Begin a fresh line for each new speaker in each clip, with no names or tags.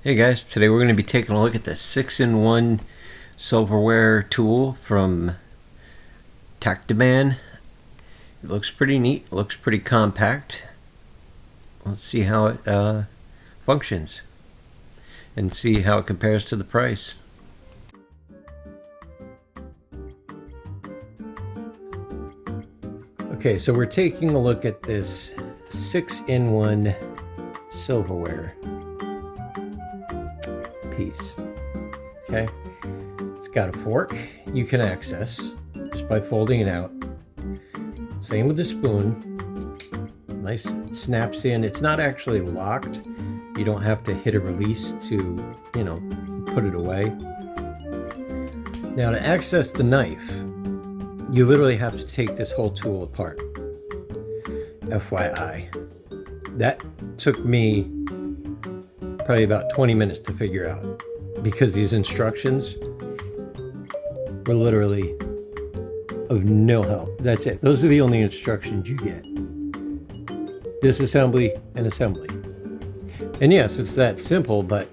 Hey guys, today we're going to be taking a look at the 6-in-1 silverware tool from Tactiman. It looks pretty neat, looks pretty compact. Let's see how it functions and see how it compares to the price. Okay, so we're taking a look at this 6-in-1 silverware piece. Okay, it's got a fork you can access just by folding it out. Same with the spoon. Nice, it snaps in. It's not actually locked. You don't have to hit a release to, put it away. Now to access the knife, you literally have to take this whole tool apart. FYI. That took me probably about 20 minutes to figure out because these instructions were literally of no help. That's it. Those are the only instructions you get. Disassembly and assembly. And yes, it's that simple, but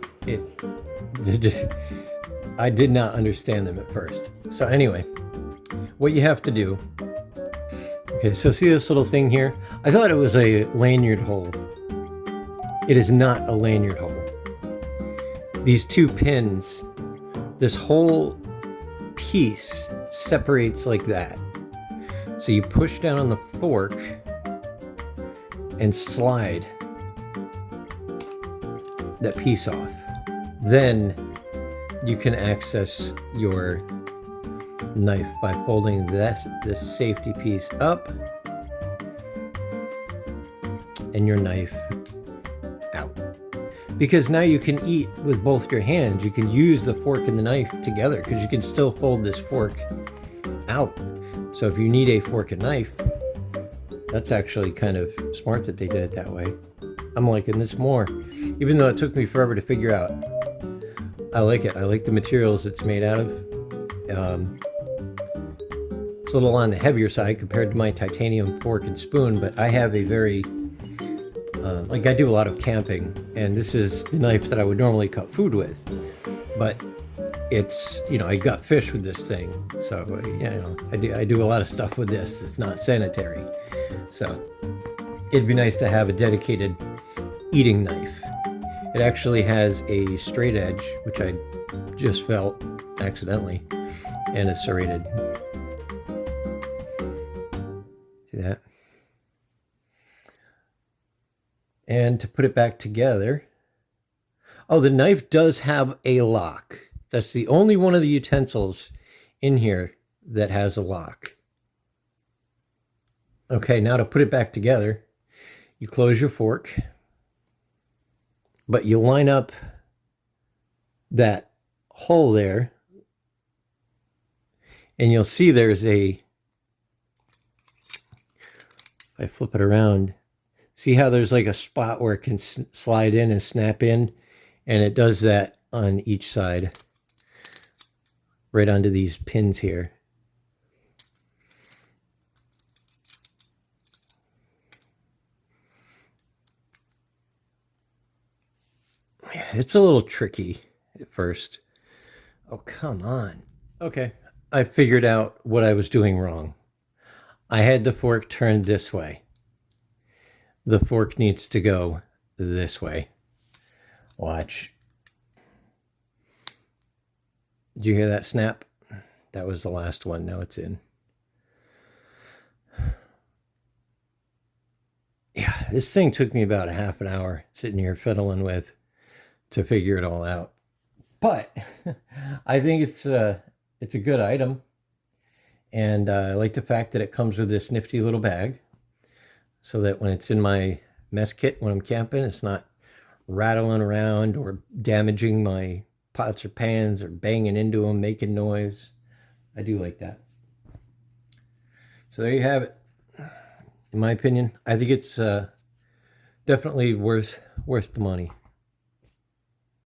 I did not understand them at first. So anyway, what you have to do. Okay, so see this little thing here? I thought it was a lanyard hole. It is not a lanyard hole. These two pins, this whole piece separates like that. So you push down on the fork and slide that piece off. Then you can access your knife by folding this safety piece up and your knife out. Because now you can eat with both your hands. You can use the fork and the knife together because you can still fold this fork out. So if you need a fork and knife, that's actually kind of smart that they did it that way. I'm liking this more, even though it took me forever to figure out. I like it. I like the materials it's made out of. It's a little on the heavier side compared to my titanium fork and spoon, but I have a very, I do a lot of camping, and this is the knife that I would normally cut food with. But it's, I gut fish with this thing. So, I do a lot of stuff with this that's not sanitary. So it'd be nice to have a dedicated eating knife. It actually has a straight edge, which I just felt accidentally, and a serrated. See that? And to put it back together, oh, the knife does have a lock. That's the only one of the utensils in here that has a lock. Okay, now to put it back together, you close your fork, but you line up that hole there, and you'll see there's if I flip it around, see how there's like a spot where it can slide in and snap in, and it does that on each side, right onto these pins here. It's a little tricky at first. Oh, come on. Okay, I figured out what I was doing wrong. I had the fork turned this way. The fork needs to go this way. Watch. Did you hear that snap? That was the last one. Now it's in. Yeah, this thing took me about a half an hour sitting here fiddling with to figure it all out. But I think it's a good item. And I like the fact that it comes with this nifty little bag so that when it's in my mess kit when I'm camping, it's not rattling around or damaging my pots or pans or banging into them, making noise. I do like that. So there you have it. In my opinion, I think it's definitely worth the money.